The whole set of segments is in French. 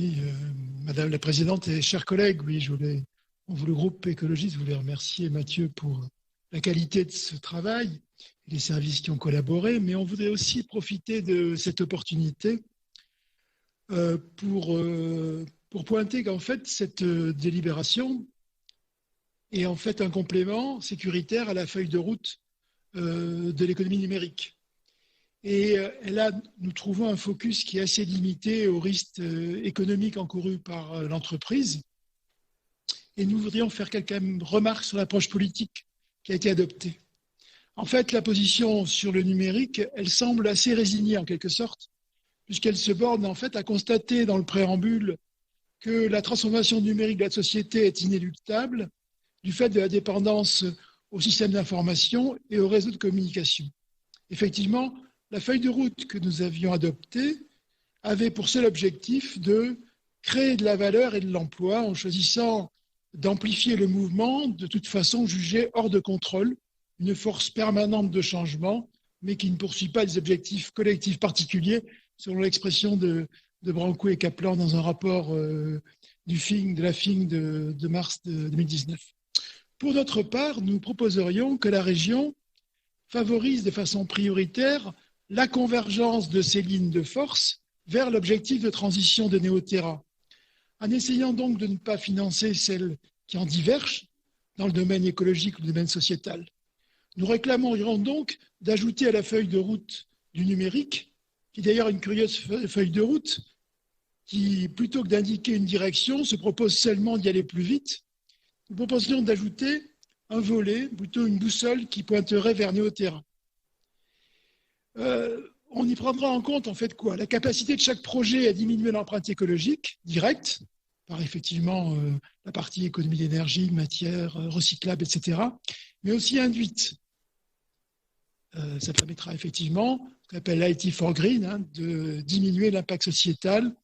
Oui, Madame la Présidente et chers collègues, oui, le groupe écologiste voulait remercier Mathieu pour la qualité de ce travail, les services qui ont collaboré, mais on voudrait aussi profiter de cette opportunité pour pointer qu'en fait, cette délibération est en fait un complément sécuritaire à la feuille de route de l'économie numérique. Et là, nous trouvons un focus qui est assez limité aux risques économiques encourus par l'entreprise. Et nous voudrions faire quelques remarques sur l'approche politique qui a été adoptée. En fait, la position sur le numérique, elle semble assez résignée en quelque sorte, puisqu'elle se borne en fait à constater dans le préambule que la transformation numérique de la société est inéluctable du fait de la dépendance aux systèmes d'information et aux réseaux de communication. Effectivement, la feuille de route que nous avions adoptée avait pour seul objectif de créer de la valeur et de l'emploi en choisissant d'amplifier le mouvement, de toute façon jugé hors de contrôle, une force permanente de changement, mais qui ne poursuit pas des objectifs collectifs particuliers, selon l'expression de Branco et Kaplan dans un rapport de la FING de mars 2019. Pour notre part, nous proposerions que la région favorise de façon prioritaire la convergence de ces lignes de force vers l'objectif de transition de Néoterra, en essayant donc de ne pas financer celles qui en divergent dans le domaine écologique ou le domaine sociétal. Nous réclamerions donc d'ajouter à la feuille de route du numérique, qui est d'ailleurs une curieuse feuille de route, qui, plutôt que d'indiquer une direction, se propose seulement d'y aller plus vite. Nous proposerions d'ajouter un volet, plutôt une boussole, qui pointerait vers Néoterra. On y prendra en compte en fait quoi ? La capacité de chaque projet à diminuer l'empreinte écologique directe, par effectivement la partie économie d'énergie, matières recyclables, etc., mais aussi induite. Ça permettra effectivement, ce qu'on appelle l'IT for Green, de diminuer l'impact sociétal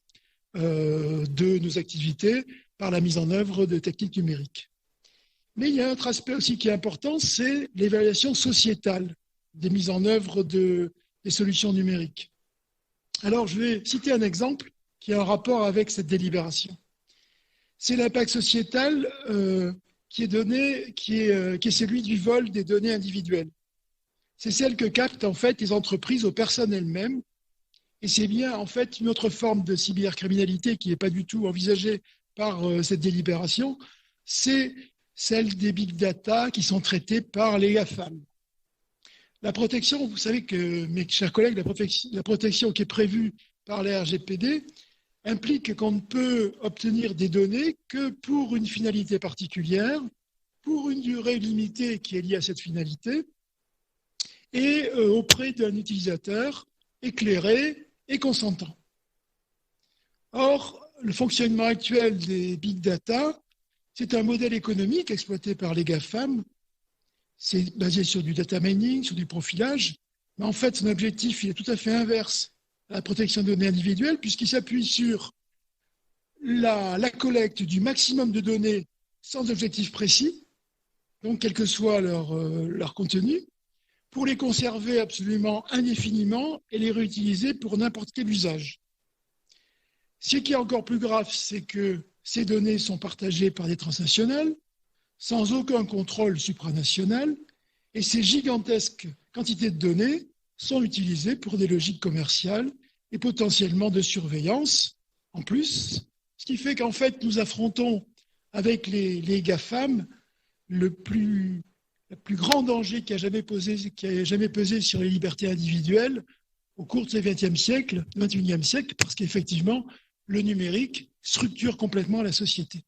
de nos activités par la mise en œuvre de techniques numériques. Mais il y a un autre aspect aussi qui est important, c'est l'évaluation sociétale des mises en œuvre des solutions numériques. Alors, je vais citer un exemple qui a un rapport avec cette délibération. C'est l'impact sociétal qui est celui du vol des données individuelles. C'est celle que captent en fait les entreprises aux personnes elles-mêmes. Et c'est bien en fait une autre forme de cybercriminalité qui n'est pas du tout envisagée par cette délibération. C'est celle des big data qui sont traités par les GAFAM. La protection, vous savez que, mes chers collègues, la protection qui est prévue par la RGPD implique qu'on ne peut obtenir des données que pour une finalité particulière, pour une durée limitée qui est liée à cette finalité, et auprès d'un utilisateur éclairé et consentant. Or, le fonctionnement actuel des big data, c'est un modèle économique exploité par les GAFAM. C'est basé sur du data mining, sur du profilage, mais en fait, son objectif il est tout à fait inverse à la protection des données individuelles, puisqu'il s'appuie sur la collecte du maximum de données sans objectif précis, donc quel que soit leur contenu, pour les conserver absolument indéfiniment et les réutiliser pour n'importe quel usage. Ce qui est encore plus grave, c'est que ces données sont partagées par des transnationales, sans aucun contrôle supranational, et ces gigantesques quantités de données sont utilisées pour des logiques commerciales et potentiellement de surveillance en plus, ce qui fait qu'en fait nous affrontons avec les GAFAM le plus grand danger qui a jamais pesé sur les libertés individuelles au cours de ce XXe siècle, parce qu'effectivement le numérique structure complètement la société.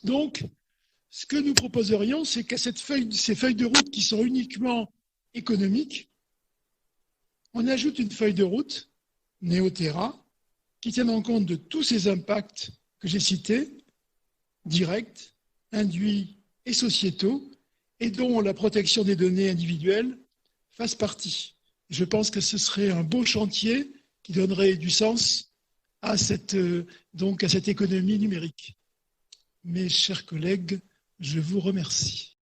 Donc, ce que nous proposerions, c'est qu'à ces feuilles de route qui sont uniquement économiques, on ajoute une feuille de route, Néoterra, qui tienne en compte de tous ces impacts que j'ai cités, directs, induits et sociétaux, et dont la protection des données individuelles fasse partie. Je pense que ce serait un beau chantier qui donnerait du sens à cette économie numérique. Mes chers collègues, je vous remercie.